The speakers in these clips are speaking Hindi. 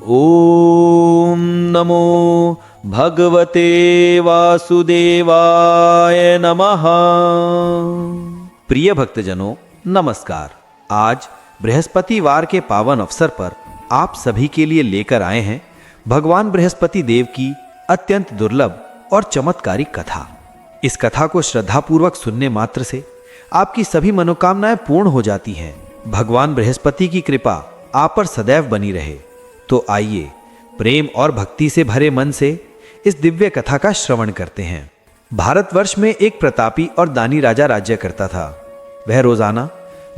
ओम नमो भगवते वासुदेवाय नमः। प्रिय भक्तजनों नमस्कार। आज बृहस्पतिवार के पावन अवसर पर आप सभी के लिए लेकर आए हैं भगवान बृहस्पति देव की अत्यंत दुर्लभ और चमत्कारिक कथा। इस कथा को श्रद्धापूर्वक सुनने मात्र से आपकी सभी मनोकामनाएं पूर्ण हो जाती हैं। भगवान बृहस्पति की कृपा आप पर सदैव बनी रहे। तो आइए प्रेम और भक्ति से भरे मन से इस दिव्य कथा का श्रवण करते हैं। भारतवर्ष में एक प्रतापी और दानी राजा राज्य करता था। वह रोजाना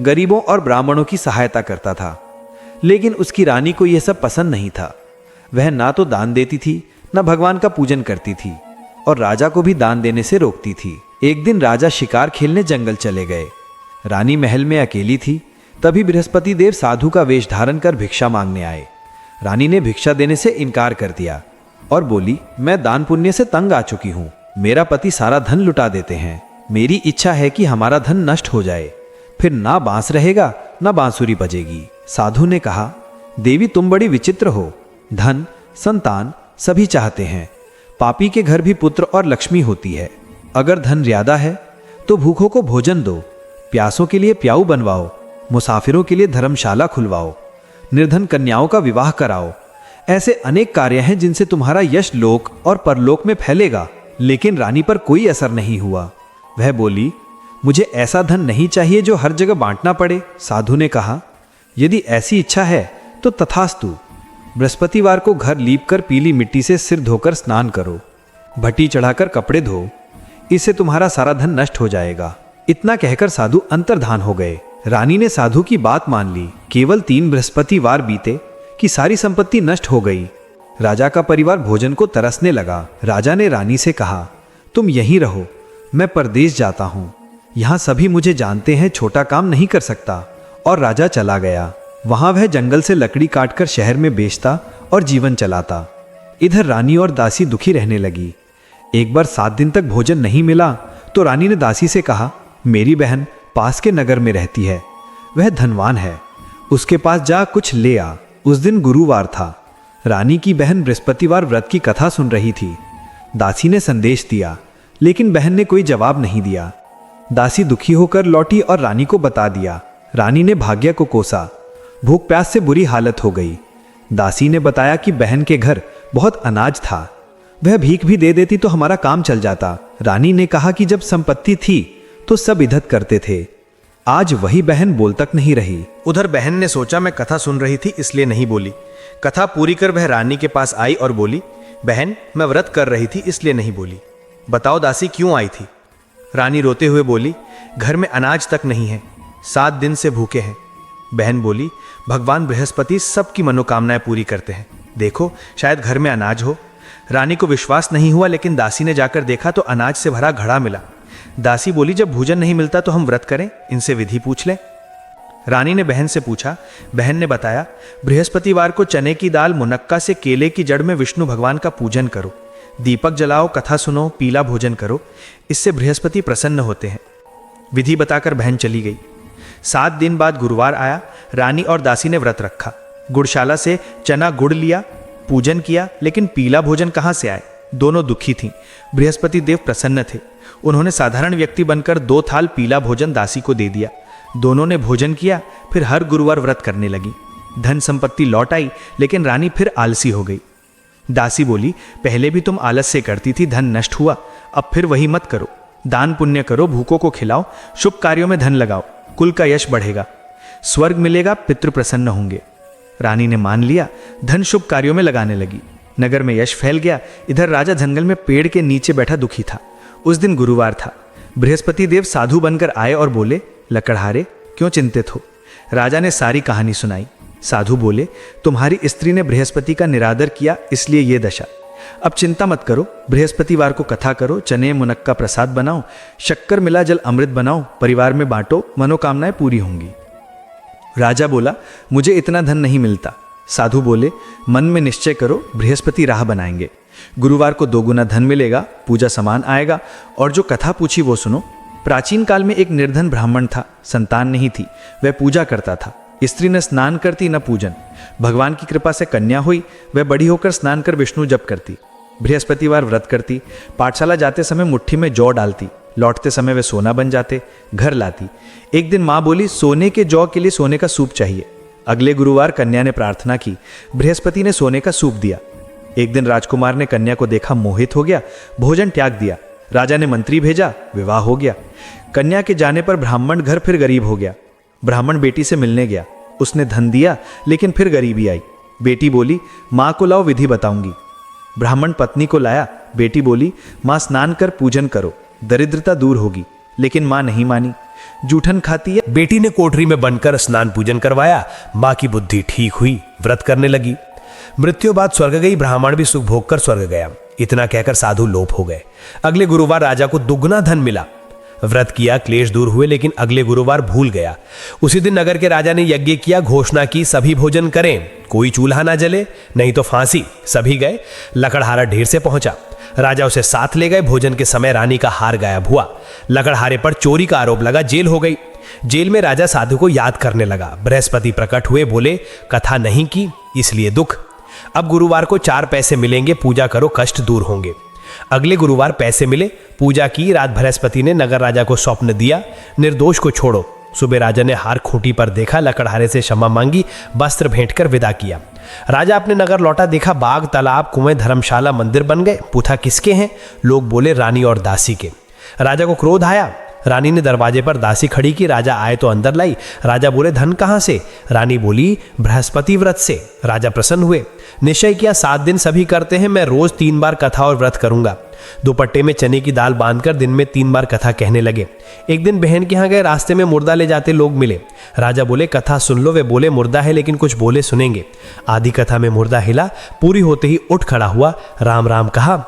गरीबों और ब्राह्मणों की सहायता करता था, लेकिन उसकी रानी को यह सब पसंद नहीं था। वह ना तो दान देती थी, न भगवान का पूजन करती थी और राजा को भी दान देने से रोकती थी। एक दिन राजा शिकार खेलने जंगल चले गए। रानी महल में अकेली थी। तभी बृहस्पति देव साधु का वेश धारण कर भिक्षा मांगने आए। रानी ने भिक्षा देने से इनकार कर दिया और बोली, मैं दान पुण्य से तंग आ चुकी हूँ। मेरा पति सारा धन लुटा देते हैं। मेरी इच्छा है कि हमारा धन नष्ट हो जाए, फिर ना बांस रहेगा ना बांसुरी बजेगी। साधु ने कहा, देवी तुम बड़ी विचित्र हो। धन संतान सभी चाहते हैं। पापी के घर भी पुत्र और लक्ष्मी होती है। अगर धन ज्यादा है तो भूखों को भोजन दो, प्यासों के लिए प्याऊ बनवाओ, मुसाफिरों के लिए धर्मशाला खुलवाओ, निर्धन कन्याओं का विवाह कराओ। ऐसे अनेक कार्य हैं जिनसे तुम्हारा यश लोक और परलोक में फैलेगा। लेकिन रानी पर कोई असर नहीं हुआ। वह बोली, मुझे ऐसा धन नहीं चाहिए जो हर जगह बांटना पड़े। साधु ने कहा, यदि ऐसी इच्छा है तो तथास्तु। बृहस्पतिवार को घर लीप कर पीली मिट्टी से सिर धोकर स्नान करो, भट्टी चढ़ाकर कपड़े धो, इससे तुम्हारा सारा धन नष्ट हो जाएगा। इतना कहकर साधु अंतर्धान हो गए। रानी ने साधु की बात मान ली। केवल 3 बृहस्पतिवार बीते कि सारी संपत्ति नष्ट हो गई। राजा का परिवार भोजन को तरसने लगा। राजा ने रानी से कहा, तुम यहीं रहो, मैं परदेश जाता हूं। यहां सभी मुझे जानते हैं, छोटा काम नहीं कर सकता। और राजा चला गया। वहां वह जंगल से लकड़ी काटकर शहर में बेचता और जीवन चलाता। इधर रानी और दासी दुखी रहने लगी। एक बार 7 दिन तक भोजन नहीं मिला तो रानी ने दासी से कहा, मेरी बहन पास के नगर में रहती है, वह धनवान है, उसके पास जा कुछ ले आ। उस दिन गुरुवार था। रानी की बहन बृहस्पतिवार व्रत की कथा सुन रही थी। दासी ने संदेश दिया, लेकिन बहन ने कोई जवाब नहीं दिया। दासी दुखी होकर लौटी और रानी को बता दिया। रानी ने भाग्य को कोसा। भूख प्यास से बुरी हालत हो गई। दासी ने बताया कि बहन के घर बहुत अनाज था, वह भीख भी दे देती तो हमारा काम चल जाता। रानी ने कहा कि जब संपत्ति थी तो सब इज्जत करते थे, आज वही बहन बोल तक नहीं रही। उधर बहन ने सोचा मैं कथा सुन रही थी इसलिए नहीं बोली। कथा पूरी कर वह रानी के पास आई और बोली, बहन मैं व्रत कर रही थी इसलिए नहीं बोली। बताओ दासी क्यों आई थी? रानी रोते हुए बोली, घर में अनाज तक नहीं है, 7 दिन से भूखे हैं। बहन बोली, भगवान बृहस्पति सबकी मनोकामनाएं पूरी करते हैं, देखो शायद घर में अनाज हो। रानी को विश्वास नहीं हुआ, लेकिन दासी ने जाकर देखा तो अनाज से भरा घड़ा मिला। दासी बोली, जब भोजन नहीं मिलता तो हम व्रत करें, इनसे विधि पूछ लें। रानी ने बहन से पूछा। बहन ने बताया, बृहस्पतिवार को चने की दाल मुनक्का से केले की जड़ में विष्णु भगवान का पूजन करो, दीपक जलाओ, कथा सुनो, पीला भोजन करो, इससे बृहस्पति प्रसन्न होते हैं। विधि बताकर बहन चली गई। 7 दिन बाद गुरुवार आया। रानी और दासी ने व्रत रखा। गुड़शाला से चना गुड़ लिया, पूजन किया, लेकिन पीला भोजन कहाँ से आए? दोनों दुखी थीं। बृहस्पति देव प्रसन्न थे। उन्होंने साधारण व्यक्ति बनकर 2 थाल पीला भोजन दासी को दे दिया। दोनों ने भोजन किया, फिर हर गुरुवार व्रत करने लगी। धन संपत्ति लौट आई, लेकिन रानी फिर आलसी हो गई। दासी बोली, पहले भी तुम आलस से करती थी, धन नष्ट हुआ, अब फिर वही मत करो। दान पुण्य करो, भूखों को खिलाओ, शुभ कार्यों में धन लगाओ, कुल का यश बढ़ेगा, स्वर्ग मिलेगा, पितृ प्रसन्न होंगे। रानी ने मान लिया, धन शुभ कार्यों में लगाने लगी। नगर में यश फैल गया। इधर राजा जंगल में पेड़ के नीचे बैठा दुखी था। उस दिन गुरुवार था। बृहस्पति देव साधु बनकर आए और बोले, लकड़हारे क्यों चिंतित हो? राजा ने सारी कहानी सुनाई। साधु बोले, तुम्हारी स्त्री ने बृहस्पति का निरादर किया, इसलिए ये दशा। अब चिंता मत करो, बृहस्पतिवार को कथा करो, चने मुनक्का प्रसाद बनाओ, शक्कर मिला जल अमृत बनाओ, परिवार में बांटो, मनोकामनाएं पूरी होंगी। राजा बोला, मुझे इतना धन नहीं मिलता। साधु बोले, मन में निश्चय करो, बृहस्पति राह बनाएंगे। गुरुवार को 2 गुना धन मिलेगा, पूजा समान आएगा। और जो कथा पूछी वो सुनो। प्राचीन काल में एक निर्धन ब्राह्मण था, संतान नहीं थी, वह पूजा करता था। स्त्री न स्नान करती न पूजन। भगवान की कृपा से कन्या हुई, वह बड़ी होकर स्नान कर विष्णु जप करती, बृहस्पतिवार व्रत करती, पाठशाला जाते समय मुट्ठी में जौ डालती, लौटते समय वे सोना बन जाते, घर लाती। एक दिन माँ बोली, सोने के जौ के लिए सोने का सूप चाहिए। अगले गुरुवार कन्या ने प्रार्थना की, बृहस्पति ने सोने का सूप दिया। एक दिन राजकुमार ने कन्या को देखा, मोहित हो गया, भोजन त्याग दिया। राजा ने मंत्री भेजा, विवाह हो गया। कन्या के जाने पर ब्राह्मण घर फिर गरीब हो गया। ब्राह्मण बेटी से मिलने गया, उसने धन दिया, लेकिन फिर गरीबी आई। बेटी बोली, माँ को लाओ, विधि बताऊंगी। ब्राह्मण पत्नी को लाया। बेटी बोली, माँ स्नान कर पूजन करो, दरिद्रता दूर होगी। लेकिन माँ नहीं मानी, जूठन खाती है। बेटी ने कोठरी में बनकर स्नान पूजन करवाया। माँ की बुद्धि ठीक हुई, व्रत करने लगी। मृत्यु बाद स्वर्ग गई, ब्राह्मण भी सुख भोग कर स्वर्ग गया। इतना कहकर साधु लोप हो गए। अगले गुरुवार राजा को दुगना धन मिला। व्रत किया, क्लेश दूर हुए, लेकिन अगले गुरुवार भूल गया। उसी दिन नगर के राजा ने यज्ञ किया, घोषणा की, सभी भोजन करें, कोई चूल्हा ना जले, नहीं तो फांसी। सभी गए। लकड़हारा ढेर से पहुंचा। राजा उसे साथ ले गए। भोजन के समय रानी का हार गायब हुआ। लकड़हारे पर चोरी का आरोप लगा, जेल हो गई। जेल में राजा साधु को याद करने लगा। बृहस्पति प्रकट हुए, बोले, कथा नहीं की इसलिए दुख। अब गुरुवार को 4 पैसे मिलेंगे, पूजा करो, कष्ट दूर होंगे। अगले गुरुवार पैसे मिले, पूजा की। रात बृहस्पति ने नगर राजा को स्वप्न दिया, निर्दोष को छोड़ो। सुबह राजा ने हार खूंटी पर देखा, लकड़हारे से क्षमा मांगी, वस्त्र भेंट कर विदा किया। राजा अपने नगर लौटा, देखा बाग, तालाब, कुएं, धर्मशाला, मंदिर बन गए। पूछा किसके हैं? लोग बोले रानी और दासी के। राजा को क्रोध आया। रानी ने दरवाजे पर दासी खड़ी की। राजा आए तो अंदर लाई। राजा बोले, धन कहाँ से? रानी बोली, बृहस्पति व्रत से। राजा प्रसन्न हुए। निश्चय किया, 7 दिन सभी करते हैं, मैं रोज 3 बार कथा और व्रत करूंगा। दुपट्टे में चने की दाल बांधकर दिन में 3 बार कथा कहने लगे। एक दिन बहन के यहाँ गए, रास्ते में मुर्दा ले जाते लोग मिले। राजा बोले, कथा सुन लो। वे बोले, मुर्दा है लेकिन कुछ बोले सुनेंगे। आधी कथा में मुर्दा हिला, पूरी होते ही उठ खड़ा हुआ, राम राम कहा।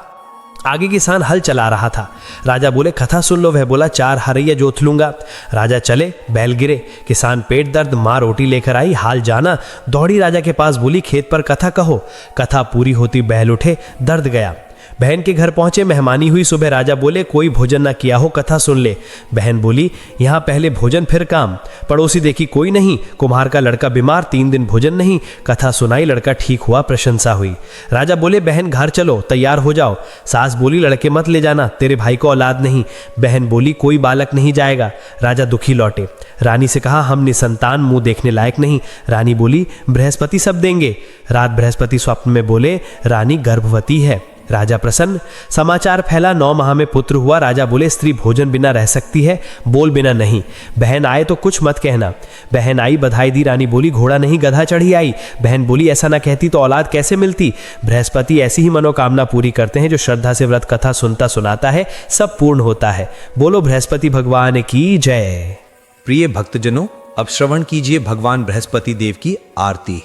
आगे किसान हल चला रहा था। राजा बोले, कथा सुन लो। वह बोला, 4 हरैया जोत लूंगा। राजा चले, बैल गिरे। किसान पेट दर्द, माँ रोटी लेकर आई, हाल जाना। दौड़ी राजा के पास, बोली, खेत पर कथा कहो। कथा पूरी होती बैल उठे, दर्द गया। बहन के घर पहुंचे, मेहमानी हुई। सुबह राजा बोले, कोई भोजन ना किया हो, कथा सुन ले। बहन बोली, यहाँ पहले भोजन फिर काम। पड़ोसी देखी, कोई नहीं। कुम्हार का लड़का बीमार, 3 दिन भोजन नहीं। कथा सुनाई, लड़का ठीक हुआ, प्रशंसा हुई। राजा बोले, बहन घर चलो, तैयार हो जाओ। सास बोली, लड़के मत ले जाना, तेरे भाई को औलाद नहीं। बहन बोली, कोई बालक नहीं जाएगा। राजा दुखी लौटे। रानी से कहा, हम निसंतान, मुंह देखने लायक नहीं। रानी बोली, बृहस्पति सब देंगे। रात बृहस्पति स्वप्न में बोले, रानी गर्भवती है। राजा प्रसन्न। समाचार फैला, 9 माह में पुत्र हुआ। राजा बोले, स्त्री भोजन बिना रह सकती है, बोल बिना नहीं। बहन आए तो कुछ मत कहना। बहन आई, बधाई दी। रानी बोली, घोड़ा नहीं गधा चढ़ी आई। बहन बोली, ऐसा ना कहती तो औलाद कैसे मिलती? बृहस्पति ऐसी ही मनोकामना पूरी करते हैं, जो श्रद्धा से व्रत कथा सुनता सुनाता है, सब पूर्ण होता है। बोलो बृहस्पति भगवान की जय। प्रिय भक्तजनों, अब श्रवण कीजिए भगवान बृहस्पति देव की आरती।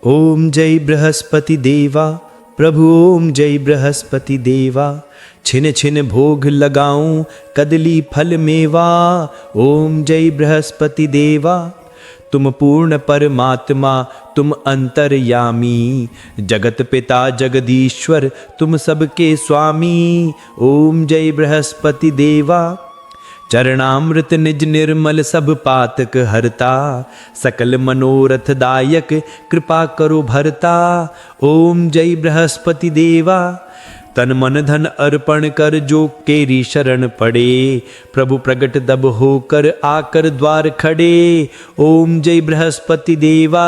ओम जय बृहस्पति देवा प्रभु, ओम जय बृहस्पति देवा। छिन छिन भोग लगाऊं, कदली फल मेवा। ओम जय बृहस्पति देवा। तुम पूर्ण परमात्मा, तुम अंतर्यामी, जगत पिता जगदीश्वर, तुम सबके स्वामी। ओम जय बृहस्पति देवा। चरणामृत निज निर्मल सब पातक हरता, सकल मनोरथ दायक कृपा करो भरता। ओम जय बृहस्पति देवा। तन मन धन अर्पण कर जो केरी शरण पड़े, प्रभु प्रगट दब होकर आकर द्वार खड़े। ओम जय बृहस्पति देवा।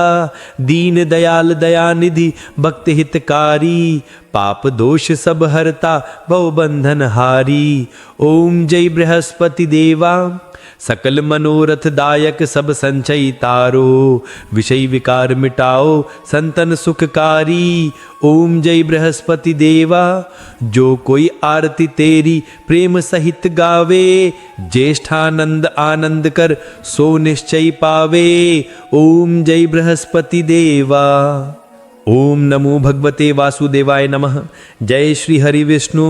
दीन दयाल दयानिधि भक्त हितकारी, पाप दोष सब हरता भव बंधन हारी। ओम जय बृहस्पति देवा। सकल मनोरथ दायक सब संचय तारो, विषय विकार मिटाओ संतन सुखकारी। ओम जय बृहस्पति देवा। जो कोई आरती तेरी प्रेम सहित गावे, ज्येष्ठानंद आनंद कर सो निश्चय पावे। ओम जय बृहस्पति देवा। ओम नमो भगवते वासुदेवाय नमः। जय श्री हरि विष्णु।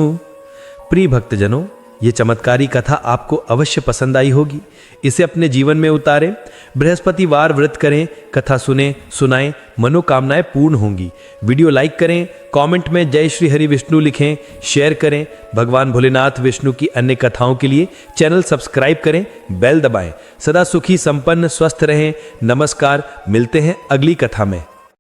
प्रिय भक्तजनों, ये चमत्कारी कथा आपको अवश्य पसंद आई होगी। इसे अपने जीवन में उतारें, बृहस्पतिवार व्रत करें, कथा सुने, सुनाएं, मनोकामनाएं पूर्ण होंगी। वीडियो लाइक करें, कमेंट में जय श्री हरि विष्णु लिखें, शेयर करें। भगवान भोलेनाथ विष्णु की अन्य कथाओं के लिए चैनल सब्सक्राइब करें, बेल दबाएं। सदा सुखी संपन्न स्वस्थ रहें। नमस्कार, मिलते हैं अगली कथा में।